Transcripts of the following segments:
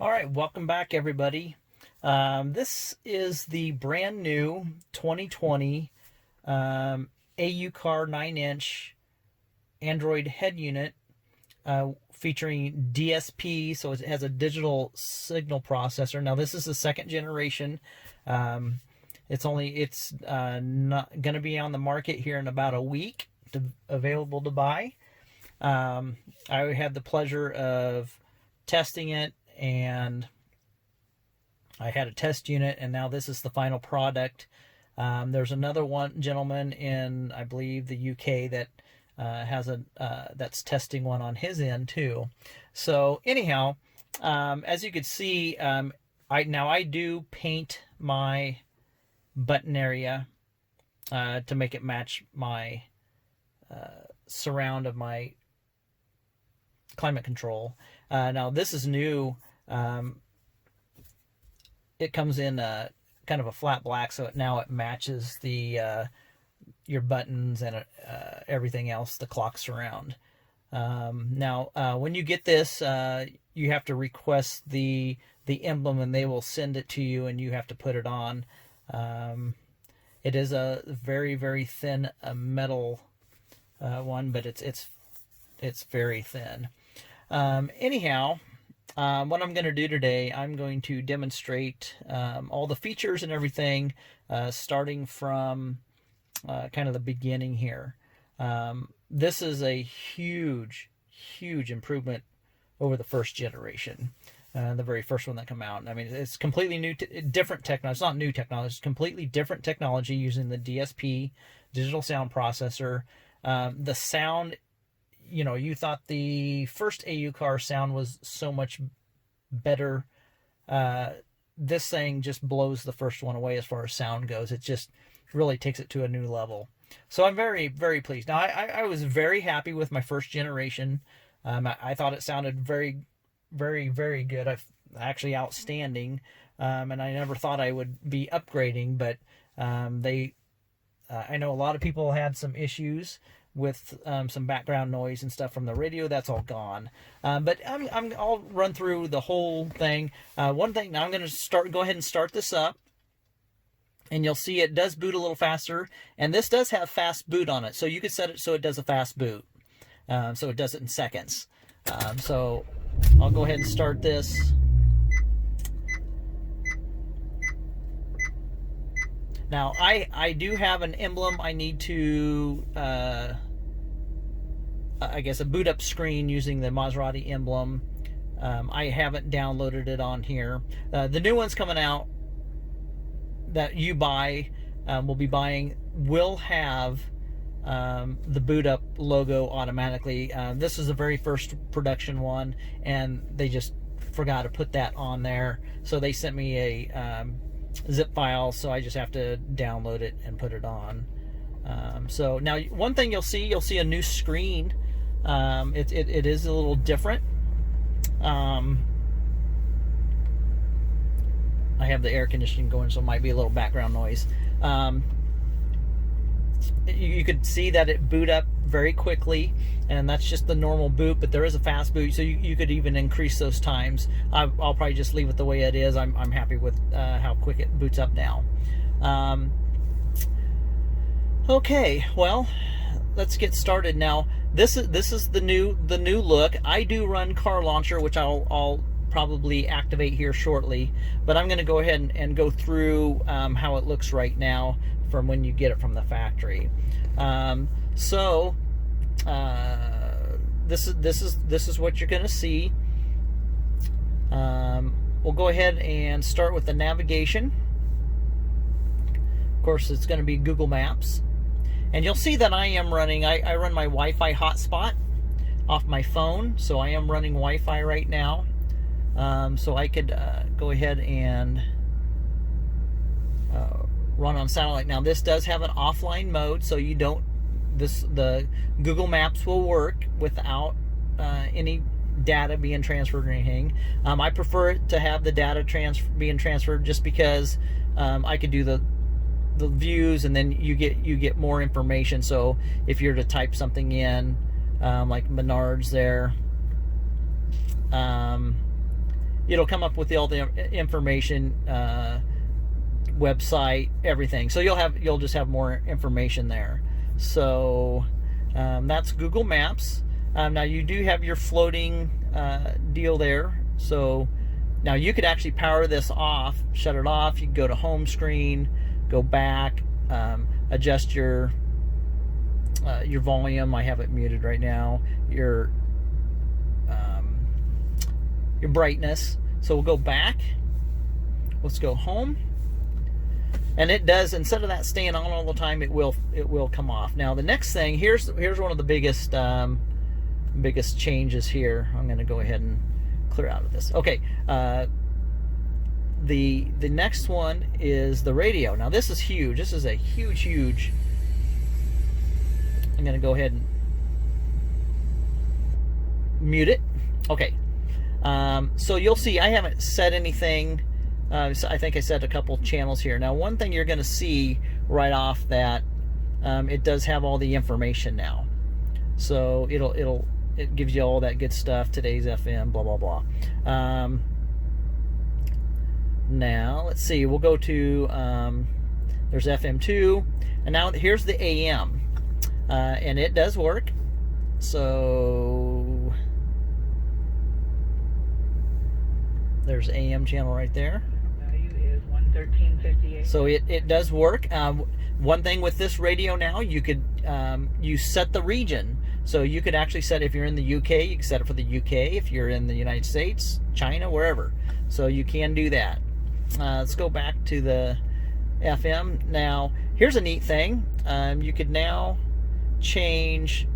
All right, welcome back, everybody. This is the brand new 2020 AuCar 9-inch Android head unit featuring DSP, so it has a digital signal processor. Now, this is the second generation. It's not going to be on the market here in about a week, available to buy. I had the pleasure of testing it, and I had a test unit, and now this is the final product. There's another gentleman in, I believe, the UK that has that's testing one on his end too. So anyhow, as you can see, I do paint my button area to make it match my surround of my climate control. Now this is new. It comes in kind of a flat black, so now it matches the your buttons and everything else, the clock surround. Now when you get this, you have to request the emblem, and they will send it to you, and you have to put it on. It is a very, very thin metal one, but it's very thin. Anyhow, what I'm going to do today, I'm going to demonstrate all the features and everything, starting from kind of the beginning here. This is a huge, huge improvement over the first generation, the very first one that came out. I mean, it's completely new, different technology. It's not new technology. It's completely different technology using the DSP, digital sound processor. The sound, you know, you thought the first AuCar sound was so much better. This thing just blows the first one away as far as sound goes. It just really takes it to a new level. So I'm very, very pleased. Now, I was very happy with my first generation. I thought it sounded very, very, very good. Actually outstanding. And I never thought I would be upgrading, but I know a lot of people had some issues with some background noise and stuff from the radio. That's all gone. But I'll run through the whole thing. One thing, now I'm going to go ahead and start this up, and you'll see it does boot a little faster, and this does have fast boot on it, so you could set it so it does a fast boot, so it does it in seconds. So I'll go ahead and start this. Now, I do have an emblem. I need to, I guess, a boot up screen using the Maserati emblem. I haven't downloaded it on here. The new one's coming out that you buy, will have the boot up logo automatically. This is the very first production one, and they just forgot to put that on there. So they sent me a zip file, so I just have to download it and put it on. So now, one thing you'll see a new screen. It is a little different. I have the air conditioning going, so it might be a little background noise. You could see that it boot up very quickly, and that's just the normal boot, but there is a fast boot, so you could even increase those times. I'll probably just leave it the way it is. I'm happy with how quick it boots up now. Okay, well, let's get started now. This is the new look. I do run Car Launcher, which I'll probably activate here shortly, but I'm going to go ahead and go through how it looks right now from when you get it from the factory. This is what you're going to see. We'll go ahead and start with the navigation. Of course, it's going to be Google Maps, and you'll see that I am running. I run my Wi-Fi hotspot off my phone, so I am running Wi-Fi right now. So I could go ahead and run on satellite. Now, this does have an offline mode, so you don't. The Google Maps will work without any data being transferred or anything. I prefer it to have the data being transferred, just because I could do the views, and then you get more information. So if you're to type something in, like Menards there, it'll come up with all the information, website, everything. So you'll just have more information there. So that's Google Maps. Now you do have your floating deal there. So now you could actually power this off, shut it off. You can go to home screen, go back, adjust your volume. I have it muted right now. Your brightness. So we'll go back. Let's go home. And it does, instead of that staying on all the time, it will come off. Now the next thing, here's one of the biggest changes here. I'm going to go ahead and clear out of this. Okay, the next one is the radio. Now this is huge. This is a huge. I'm going to go ahead and mute it. Okay, so you'll see I haven't said anything. So I think I said a couple channels here. Now one thing you're going to see right off that it does have all the information now. So it gives you all that good stuff. Today's FM, blah blah blah. Now let's see. We'll go to there's FM2, and now here's the AM, and it does work. So there's AM channel right there. Value is 113.58. So it does work. One thing with this radio now, you could you set the region. So you could actually set, if you're in the UK, you can set it for the UK. If you're in the United States, China, wherever. So you can do that. Let's go back to the FM. Now, here's a neat thing. You could now change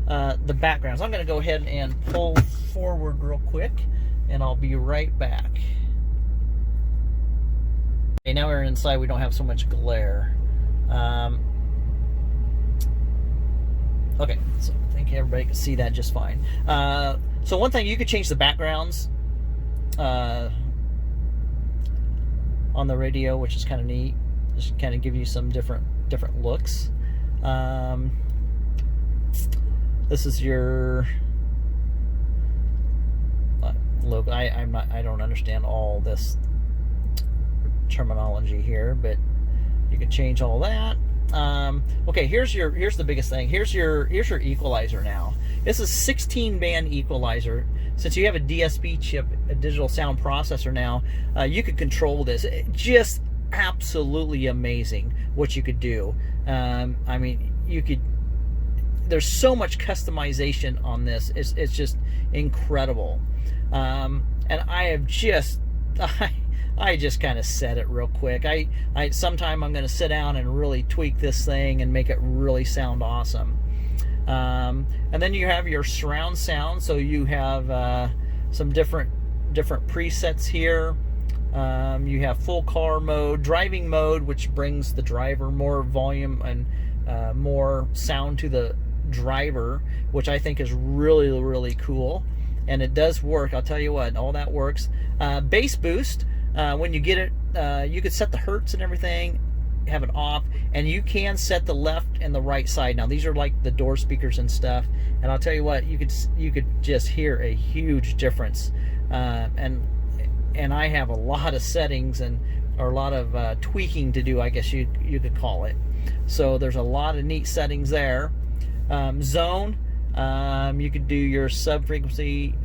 the backgrounds. I'm going to go ahead and pull forward real quick, and I'll be right back. Okay, now we're inside. We don't have so much glare. Okay, so I think everybody can see that just fine. So one thing, you could change the backgrounds on the radio, which is kind of neat. Just kind of give you some different looks. This is your logo. I don't understand all this terminology here, but you can change all that. Okay, here's the biggest thing. Here's your equalizer now. This is 16-band equalizer. Since you have a DSP chip, a digital sound processor now, you could control this. Just absolutely amazing what you could do. I mean, you could. There's so much customization on this. It's just incredible. And I have just. I just kind of said it real quick. Sometime I'm going to sit down and really tweak this thing and make it really sound awesome. And then you have your surround sound. So you have some different presets here. You have full car mode, driving mode, which brings the driver more volume and more sound to the driver, which I think is really cool. And it does work. I'll tell you what, all that works. Bass boost. When you get it, you could set the hertz and everything, have it off, and you can set the left and the right side. Now these are like the door speakers and stuff, and I'll tell you what, you could just hear a huge difference. And I have a lot of settings or a lot of tweaking to do, I guess you could call it. So there's a lot of neat settings there. Zone, you could do your sub frequency.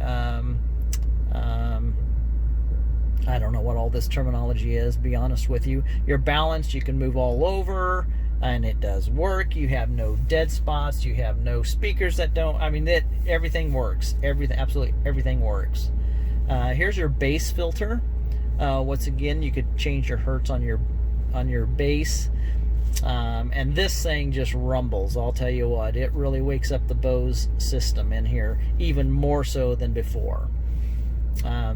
I don't know what all this terminology is, be honest with you. Your balance, you can move all over, and it does work. You have no dead spots. You have no speakers that don't. I mean, everything works. Absolutely everything works. Here's your bass filter. Once again, you could change your hertz on your bass. And this thing just rumbles. I'll tell you what, it really wakes up the Bose system in here, even more so than before.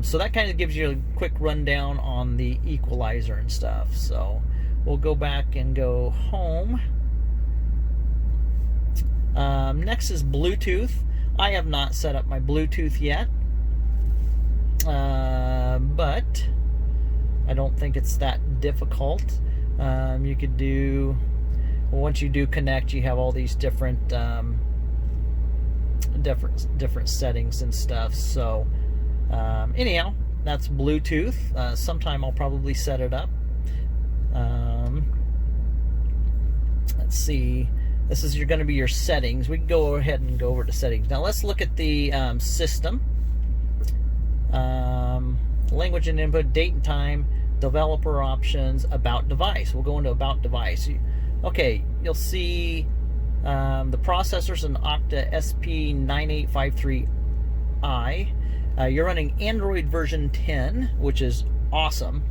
So that kind of gives you a quick rundown on the equalizer and stuff. So we'll go back and go home. Next is Bluetooth. I have not set up my Bluetooth yet, but I don't think it's that difficult. You could do, once you do connect, you have all these different settings and stuff. So Anyhow, that's Bluetooth. Sometime I'll probably set it up. Let's see. This is going to be your settings. We can go ahead and go over to settings. Now let's look at the system. Language and input, date and time, developer options, about device. We'll go into about device. Okay, you'll see the processor's an Octa SP9853i. You're running Android version 10, which is awesome.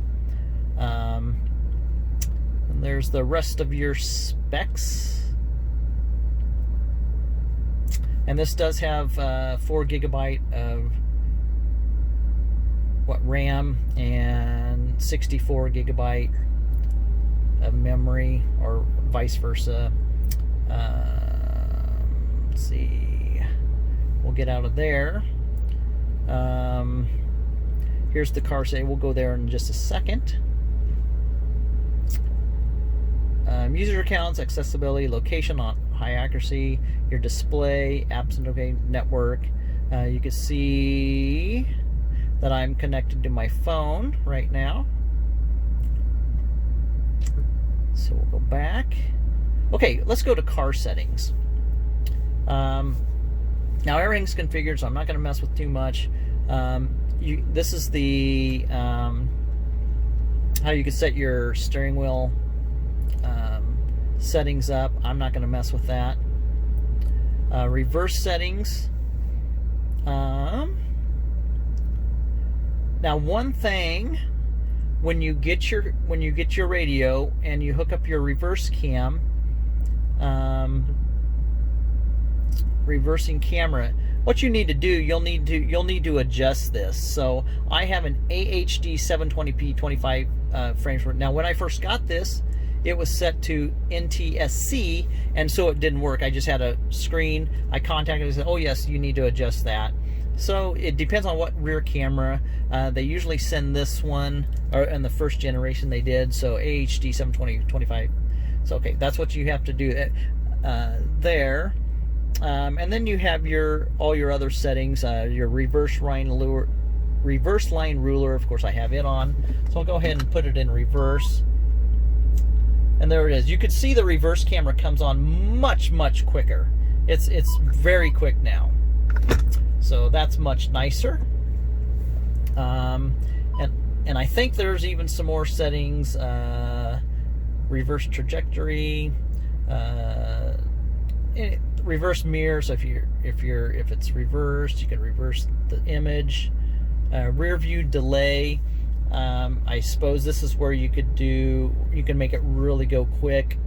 And there's the rest of your specs. And this does have 4 GB of RAM and 64 GB of memory, or vice versa. Let's see. We'll get out of there. Here's the car say. We'll go there in just a second. User accounts, accessibility, location on high accuracy, your display, apps and okay, network. You can see that I'm connected to my phone right now. So we'll go back. Okay, let's go to car settings. Now everything's configured, so I'm not going to mess with too much. This is the how you can set your steering wheel settings up. I'm not going to mess with that. Reverse settings. Now, one thing, when you get your radio and you hook up your reverse cam, reversing camera, what you need to do, you'll need to adjust this. So I have an AHD 720p 25 frames per. Now, when I first got this, it was set to NTSC, and so it didn't work. I just had a screen. I contacted and said, "Oh yes, you need to adjust that." So it depends on what rear camera. They usually send this one, or in the first generation they did. So AHD 720 25. So okay, that's what you have to do there. And then you have all your other settings. Your reverse line ruler. Of course, I have it on. So I'll go ahead and put it in reverse. And there it is. You could see the reverse camera comes on much quicker. It's very quick now. So that's much nicer. And I think there's even some more settings. Reverse trajectory, reverse mirror. So if it's reversed, you can reverse the image. Rear view delay. I suppose this is where you can make it really go quick.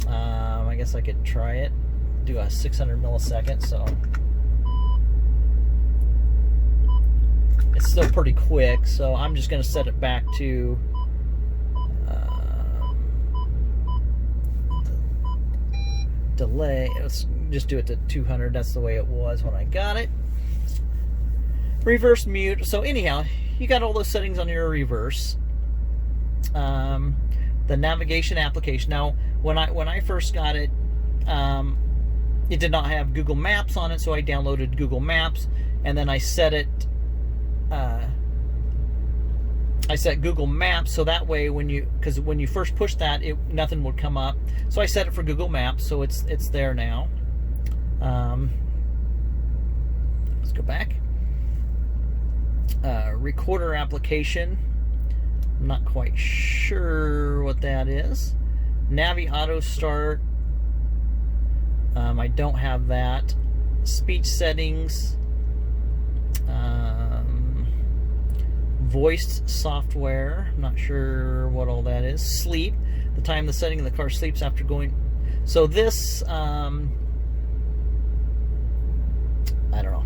I guess I could try it. Do a 600 milliseconds. So it's still pretty quick, so I'm just going to set it back to delay. Let's just do it to 200. That's the way it was when I got it. Reverse mute. So anyhow, you got all those settings on your reverse. The navigation application. Now, when I first got it, it did not have Google Maps on it, so I downloaded Google Maps, and then I set it. I set Google Maps so that way when you first push that, nothing would come up. So I set it for Google Maps, so it's there now. Let's go back. Recorder application. I'm not quite sure what that is. Navi Auto Start. I don't have that. Speech settings. Voice software. I'm not sure what all that is. Sleep. The time the setting of the car sleeps after going. So this, I don't know.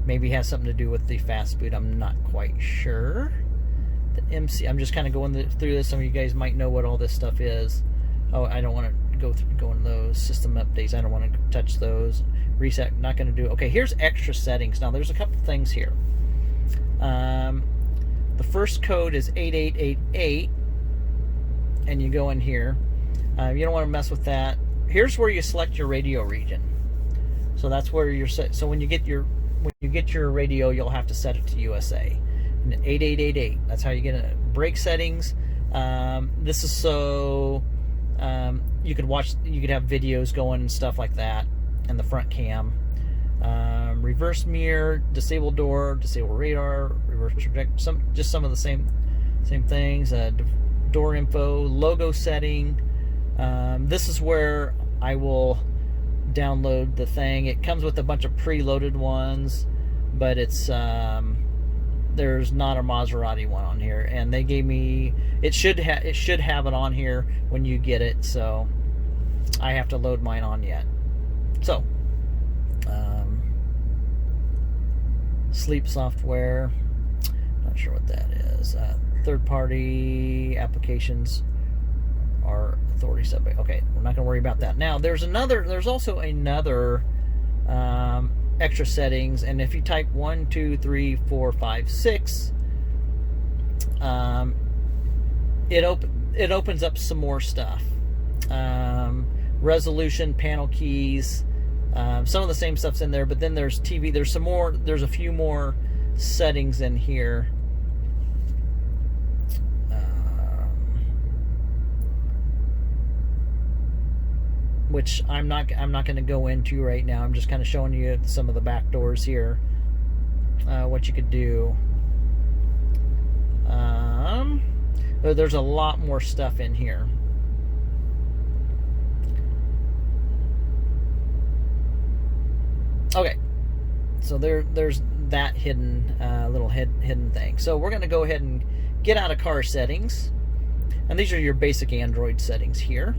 Maybe has something to do with the fast boot. I'm not quite sure. The MC. I'm just kind of going through this. Some of you guys might know what all this stuff is. Oh, I don't want to go into those system updates. I don't want to touch those. Reset. Not going to do. Okay, here's extra settings. Now there's a couple things here. The first code is 8888, and you go in here. You don't want to mess with that. Here's where you select your radio region. So that's where you're set. So when you get when you get your radio, you'll have to set it to USA. 8888. That's how you get it. Brake settings. This is so you could have videos going and stuff like that, and the front cam. Reverse mirror, disable door, disable radar, reverse trajectory. Some of the same things. Door info, logo setting. This is where I will download the thing. It comes with a bunch of preloaded ones, but it's there's not a Maserati one on here, and they gave me it should have it on here when you get it, so I have to load mine on yet. So sleep software, not sure what that is. Third-party applications are authority sub. Okay, we're not going to worry about that. Now there's also another extra settings, and if you type 1 2 3 4 5 6, it opens up some more stuff. Resolution, panel keys, some of the same stuff's in there, but then there's TV. There's a few more settings in here. Which I'm not going to go into right now. I'm just kind of showing you some of the back doors here, what you could do. There's a lot more stuff in here. Okay, so there's that hidden little hidden thing. So we're going to go ahead and get out of car settings, and these are your basic Android settings here.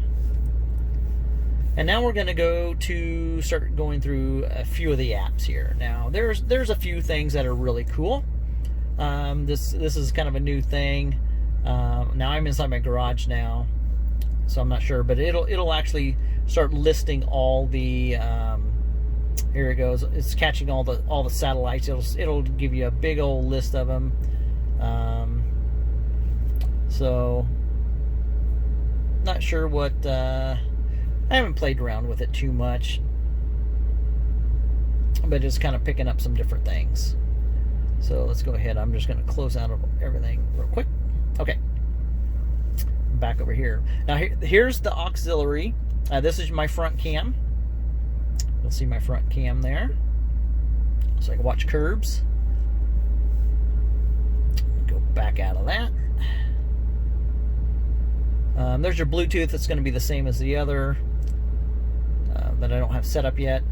And now we're going to start going through a few of the apps here. Now there's a few things that are really cool. This is kind of a new thing. Now I'm inside my garage now, so I'm not sure, but it'll actually start listing all the. Here it goes. It's catching all the satellites. It'll give you a big old list of them. So not sure what. I haven't played around with it too much, but it's kind of picking up some different things. So let's go ahead. I'm just going to close out of everything real quick. Okay. Back over here. Now here's the auxiliary. This is my front cam. You'll see my front cam there. So I can watch curbs. Go back out of that. There's your Bluetooth. It's going to be the same as the other that I don't have set up yet.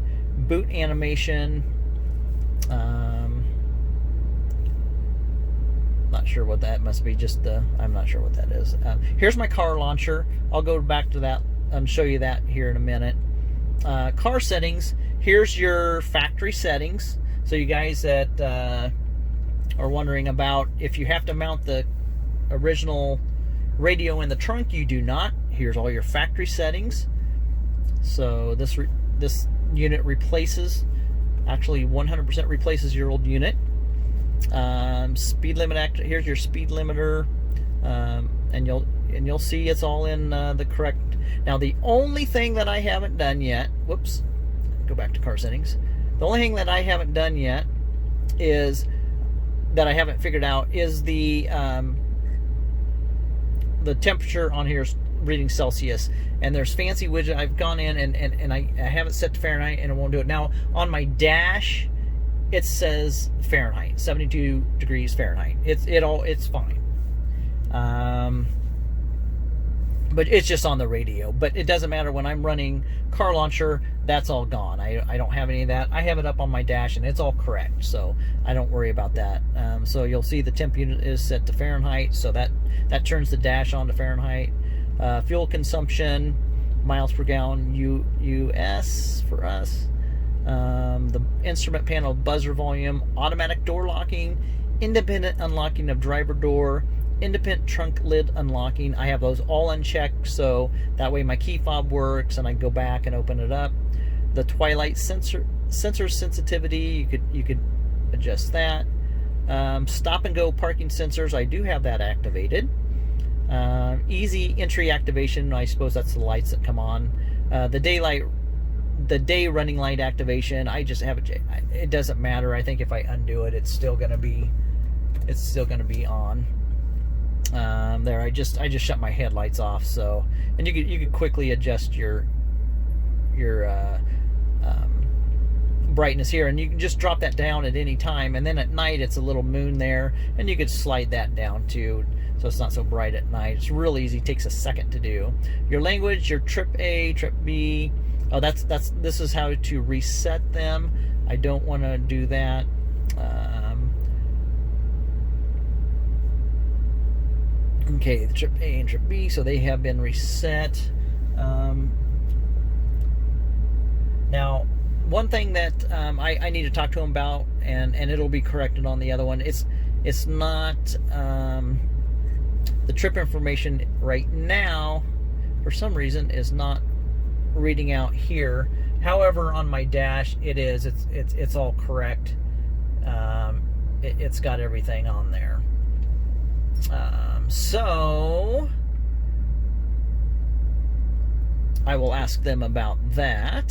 Boot animation. Not sure what that must be. I'm not sure what that is. Here's my car launcher. I'll go back to that and show you that here in a minute. Car settings. Here's your factory settings. So you guys that are wondering about if you have to mount the original radio in the trunk, you do not. Here's all your factory settings. So this unit actually 100% replaces your old unit. Speed limit here's your speed limiter, and you'll see it's all in the correct. Now the only thing that I haven't done yet, whoops, go back to car settings. The only thing that I haven't done yet is that I haven't figured out is the temperature on here is reading Celsius, and there's fancy widget. I've gone in and I have it set to Fahrenheit, and it won't do it. Now on my dash it says Fahrenheit, 72 degrees Fahrenheit. It's fine. But it's just on the radio. But it doesn't matter when I'm running car launcher. That's all gone. I don't have any of that. I have it up on my dash and it's all correct, so I don't worry about that. So you'll see the temp unit is set to Fahrenheit, so that turns the dash on to Fahrenheit. Fuel consumption, miles per gallon US for us. The instrument panel buzzer volume, automatic door locking, independent unlocking of driver door, independent trunk lid unlocking. I have those all unchecked, so that way my key fob works and I can go back and open it up. The twilight sensor sensitivity, you could adjust that. Stop and go parking sensors, I do have that activated. Easy entry activation, I suppose that's the lights that come on. The daylight the day running light activation, I just have it doesn't matter. I think if I undo it, it's still gonna be on. There, I just shut my headlights off. So, and you could quickly adjust your brightness here, and you can just drop that down at any time. And then at night, it's a little moon there, and you could slide that down too, so it's not so bright at night. It's real easy. It takes a second to do. Your language, your trip A, trip B. Oh, this is how to reset them. I don't want to do that. Okay, the trip A and trip B, so they have been reset. Now, one thing that I need to talk to them about, and it'll be corrected on the other one. It's not the trip information right now, for some reason, is not reading out here. However, on my dash, it is. It's all correct. It's got everything on there. So I will ask them about that.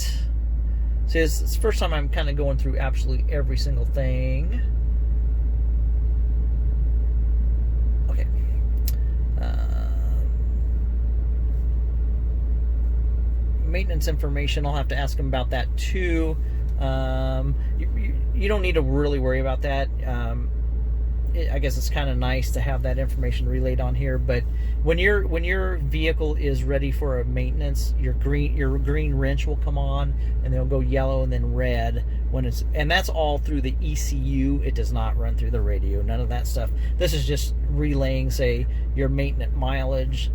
See, it's the first time I'm kind of going through absolutely every single thing. Okay. Maintenance information, I'll have to ask them about that too. You don't need to really worry about that. I guess it's kind of nice to have that information relayed on here, but when your vehicle is ready for a maintenance, your green wrench will come on, and they'll go yellow and then red and that's all through the ECU. It does not run through the radio, none of that stuff. This is just relaying, say, your maintenance mileage,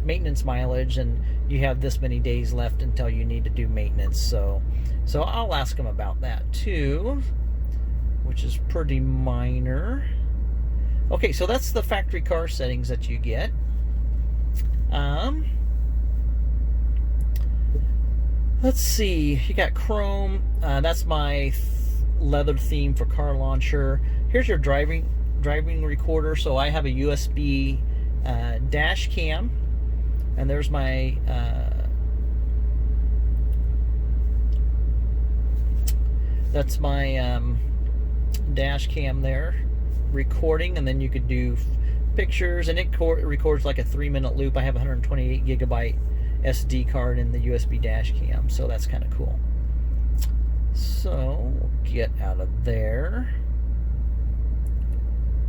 and you have this many days left until you need to do maintenance. So I'll ask them about that too, which is pretty minor. Okay, so that's the factory car settings that you get. Let's see. You got chrome. That's my leather theme for car launcher. Here's your driving recorder. So I have a USB dash cam, and there's my that's my dash cam there, recording, and then you could do pictures, and it records like a 3-minute loop. I have a 128 gigabyte SD card in the USB dash cam, so that's kind of cool. So we'll get out of there.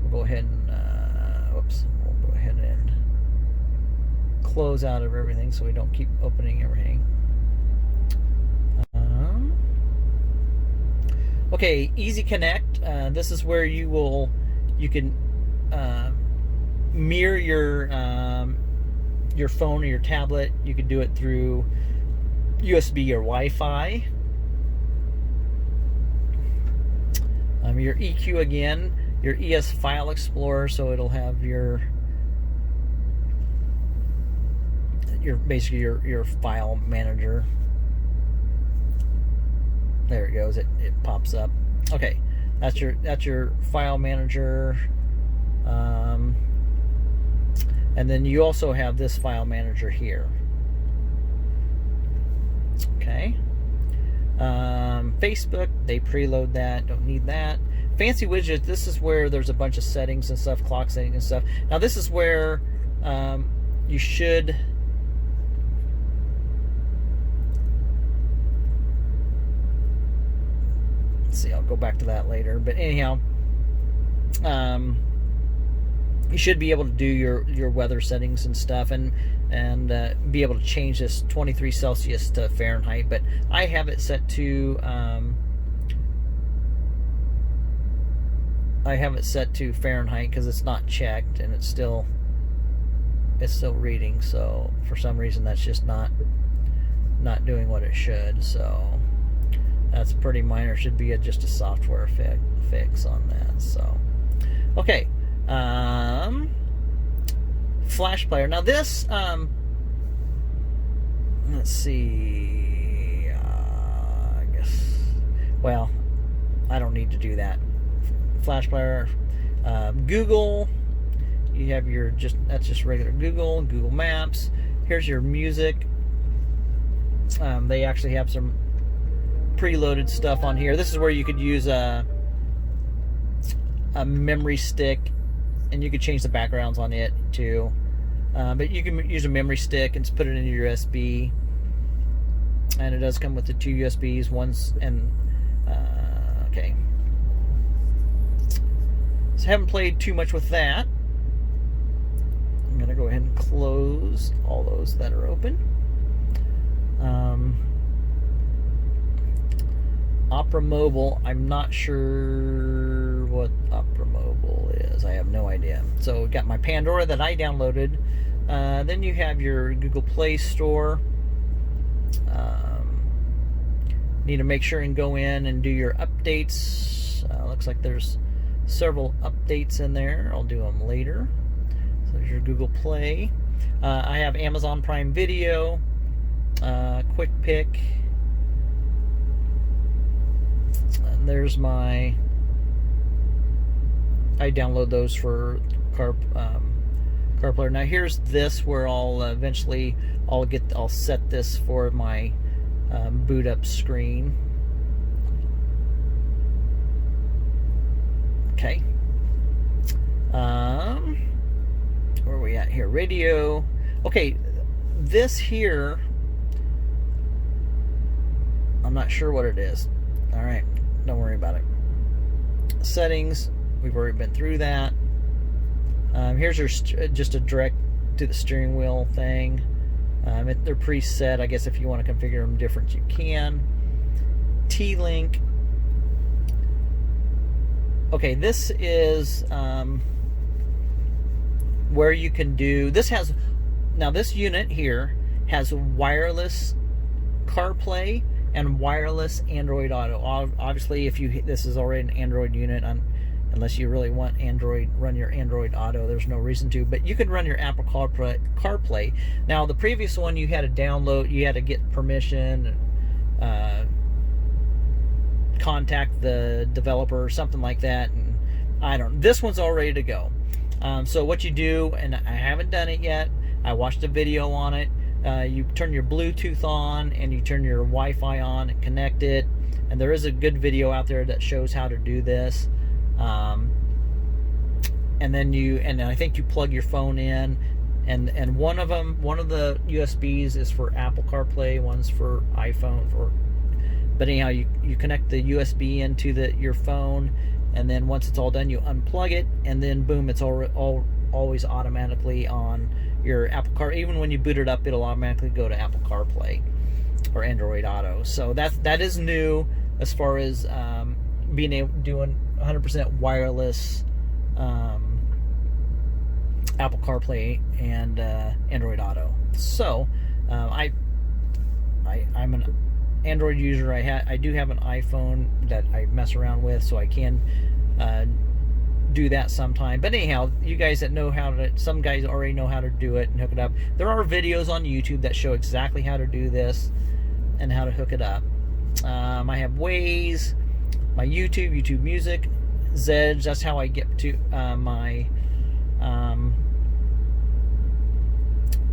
We'll go ahead and we'll go ahead and close out of everything so we don't keep opening everything. Okay, Easy Connect. This is where you can mirror your phone or your tablet. You can do it through USB or Wi-Fi. Your EQ again, your ES File Explorer, so it'll have your basically your file manager. There it goes. It pops up. Okay, that's your file manager. And then you also have this file manager here. Okay. Facebook, they preload that. Don't need that. Fancy widgets. This is where there's a bunch of settings and stuff, clock settings and stuff. Now this is where you should. Let's see, I'll go back to that later. But anyhow, you should be able to do your weather settings and stuff, and be able to change this 23 Celsius to Fahrenheit. But I have it set to Fahrenheit because it's not checked, and it's still reading. So for some reason that's just not doing what it should. So that's pretty minor. Should be just a software fix on that. So okay. Flash player. Now this, let's see, I guess, well, I don't need to do that. Flash player, Google, you have that's just regular Google Maps. Here's your music. They actually have some preloaded stuff on here. This is where you could use a memory stick, and you could change the backgrounds on it too. But you can use a memory stick and just put it in your USB. And it does come with the 2 USBs, okay. So I haven't played too much with that. I'm gonna go ahead and close all those that are open. Opera Mobile, I'm not sure what Opera Mobile is. I have no idea. So we've got my Pandora that I downloaded. Then you have your Google Play Store. Need to make sure and go in and do your updates. Looks like there's several updates in there. I'll do them later. So there's your Google Play. I have Amazon Prime Video, Quick Pick. And there's my. I download those for CarPlay. Now here's this where I'll eventually I'll set this for my boot up screen. Okay. Where are we at here? Radio. Okay, this here, I'm not sure what it is. All right, don't worry about it. Settings, we've already been through that. Here's your just a direct to the steering wheel thing. They're preset. I guess if you want to configure them different, you can. T-Link. Okay, this is where you can do. This unit here has wireless CarPlay and wireless Android Auto. Obviously, this is already an Android unit, unless you really want run your Android Auto, there's no reason to. But you could run your Apple CarPlay. Now, the previous one you had to download, you had to get permission, contact the developer or something like that. And this one's all ready to go. So what you do, and I haven't done it yet, I watched a video on it. You turn your Bluetooth on and you turn your Wi-Fi on and connect it. And there is a good video out there that shows how to do this. And then I think you plug your phone in, and one of the USBs is for Apple CarPlay, one's for iPhone. But anyhow, you connect the USB into your phone, and then once it's all done, you unplug it, and then boom, it's always automatically on your Apple Car. Even when you boot it up, it'll automatically go to Apple CarPlay or Android Auto. So that is new as far as being able doing 100% wireless Apple CarPlay and Android Auto. So I'm an Android user. I do have an iPhone that I mess around with, so I can do that sometime. But anyhow, you guys that know how to, some guys already know how to do it and hook it up. There are videos on YouTube that show exactly how to do this and how to hook it up. I have Waze, my YouTube Music, Zedge. That's how I get to my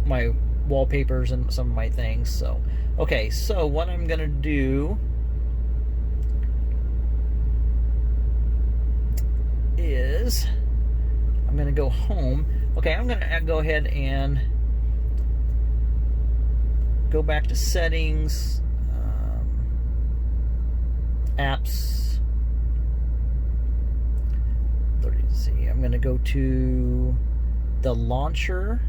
my wallpapers and some of my things. So okay, so what I'm gonna do is I'm gonna go home. Okay, I'm gonna go ahead and go back to settings, apps. Let's see, I'm gonna go to the launcher,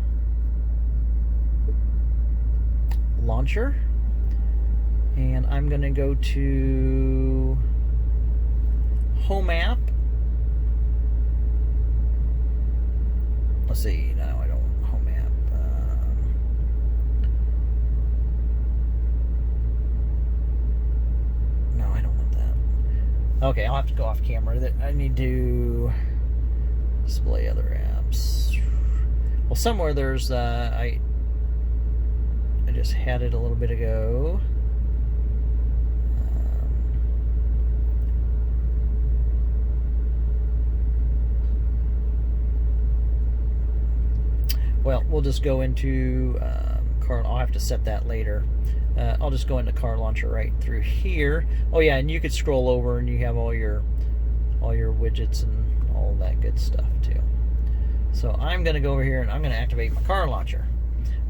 and I'm gonna go to home app. Let's see, no, I don't want home app. No, I don't want that. Okay, I'll have to go off camera. I need to display other apps. Well, somewhere there's I just had it a little bit ago. Well, we'll just go into car. I'll have to set that later. I'll just go into car launcher right through here. Oh yeah, and you could scroll over and you have all your widgets and all that good stuff too. So I'm going to go over here and I'm going to activate my car launcher.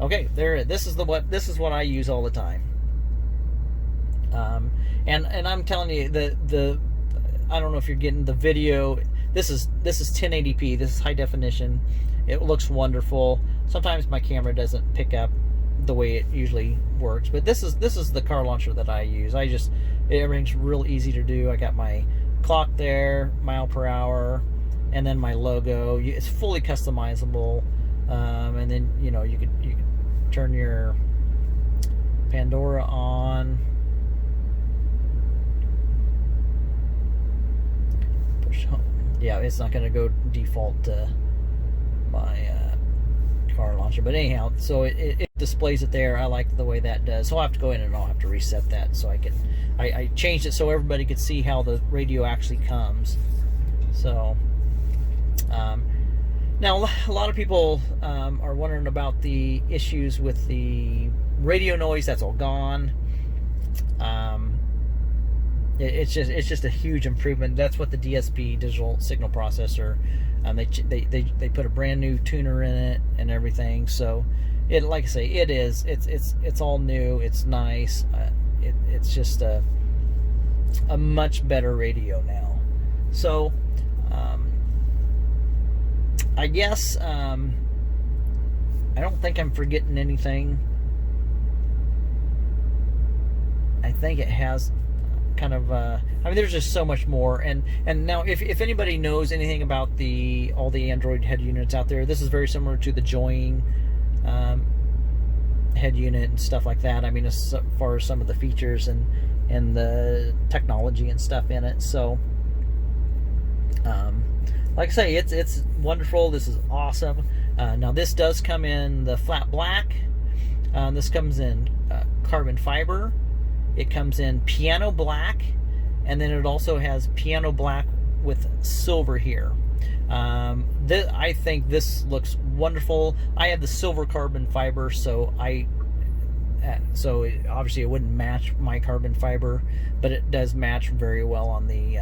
Okay, there. This is what I use all the time. And I'm telling you, the I don't know if you're getting the video. This is 1080p. This is high definition. It looks wonderful. Sometimes my camera doesn't pick up the way it usually works, but this is the car launcher that I use. Everything's real easy to do. I got my clock there, mile per hour, and then my logo. It's fully customizable, and then you could turn your Pandora on. Push home. Yeah, it's not going to go default to my car launcher, but anyhow, so it displays it there. I like the way that does. So I'll have to go in and I'll have to reset that so I changed it so everybody could see how the radio actually comes. So now a lot of people are wondering about the issues with the radio noise. That's all gone. It's just a huge improvement. That's what the DSP, digital signal processor. They put a brand new tuner in it and everything. So like I say, it's all new. It's nice. It's just a much better radio now. So I guess I don't think I'm forgetting anything. I think it has kind of I mean, there's just so much more. And now if anybody knows anything about all the Android head units out there, this is very similar to the Join head unit and stuff like that. I mean, as far as some of the features and the technology and stuff in it. So like I say, it's wonderful. This is awesome. Now this does come in the flat black. This comes in carbon fiber. It comes in piano black, and then it also has piano black with silver here. I think this looks wonderful. I have the silver carbon fiber, so obviously it wouldn't match my carbon fiber, but it does match very well on the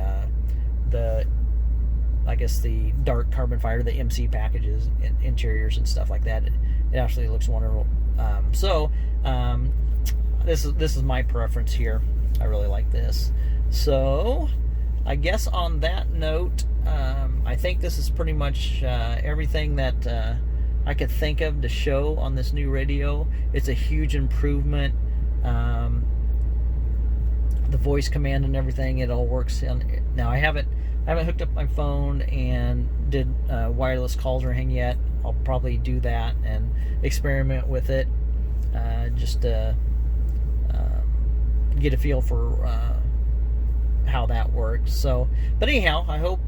I guess the dark carbon fiber, the MC packages, interiors and stuff like that. It absolutely looks wonderful. This is my preference here. I really like this. So I guess on that note, I think this is pretty much everything that I could think of to show on this new radio. It's a huge improvement. The voice command and everything, it all works. Now I haven't hooked up my phone and did wireless calls or anything yet. I'll probably do that and experiment with it, just to get a feel for how that works. So, but anyhow, I hope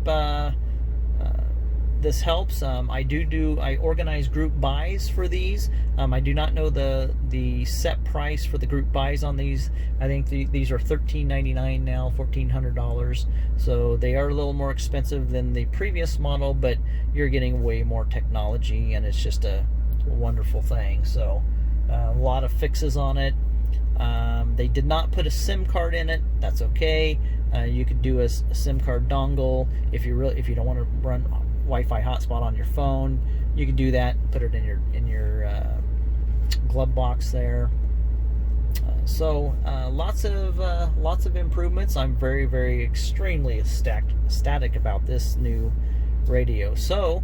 this helps. I organize group buys for these. I do not know the set price for the group buys on these. I think these are $13.99 now, $1,400. So they are a little more expensive than the previous model, but you're getting way more technology, and it's just a wonderful thing. So a lot of fixes on it. They did not put a SIM card in it. That's okay. You could do a SIM card dongle if you don't want to run Wi-Fi hotspot on your phone. You can do that. Put it in your glove box there. So lots of improvements. I'm very, very extremely ecstatic about this new radio. So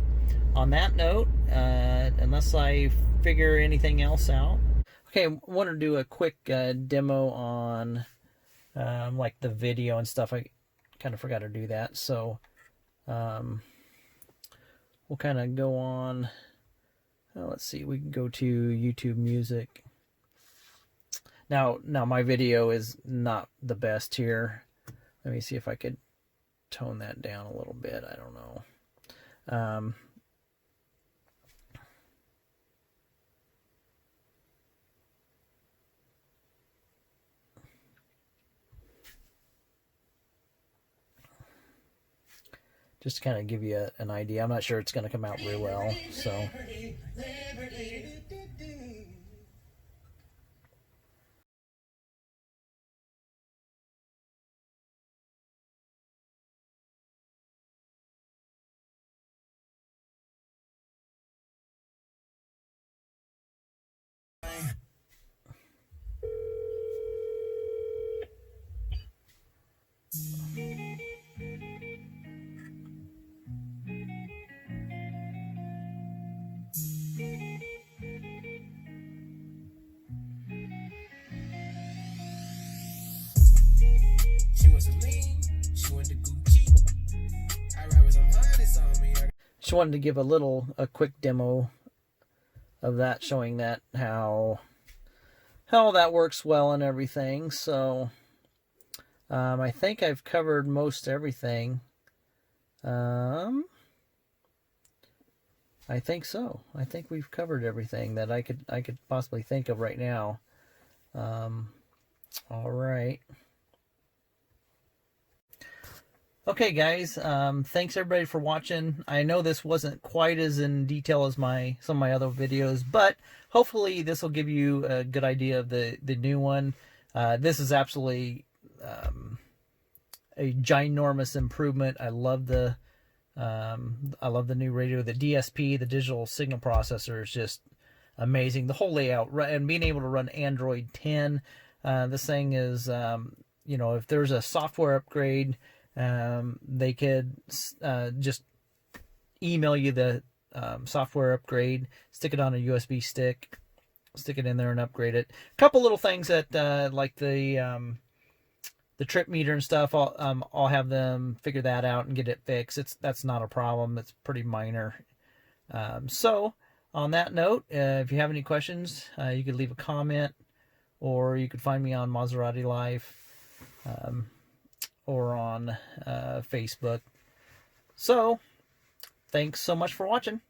on that note, unless I figure anything else out. Okay, I want to do a quick demo on like the video and stuff. I kind of forgot to do that, so we'll kind of go on. Let's see, we can go to YouTube Music. Now my video is not the best here. Let me see if I could tone that down a little bit. I don't know. Just to kind of give you an idea. I'm not sure it's going to come out real well, so. She wants to lean, she want the Gucci. I ride with some honey's on me. Just wanted to give a quick demo of that, showing that how that works well and everything. So I think I've covered most everything. I think so. I think we've covered everything that I could possibly think of right now. All right. Okay, guys. Thanks everybody for watching. I know this wasn't quite as in detail as some of my other videos, but hopefully this will give you a good idea of the new one. This is absolutely a ginormous improvement. I love the new radio. The DSP, the digital signal processor, is just amazing. The whole layout and being able to run Android 10. This thing is, you know, if there's a software upgrade, they could just email you the software upgrade, stick it on a USB stick, stick it in there and upgrade it. A couple little things that like the trip meter and stuff, I'll have them figure that out and get it fixed. That's not a problem. It's pretty minor. So on that note, if you have any questions, you could leave a comment, or you could find me on Maserati Life, or on Facebook. So thanks so much for watching.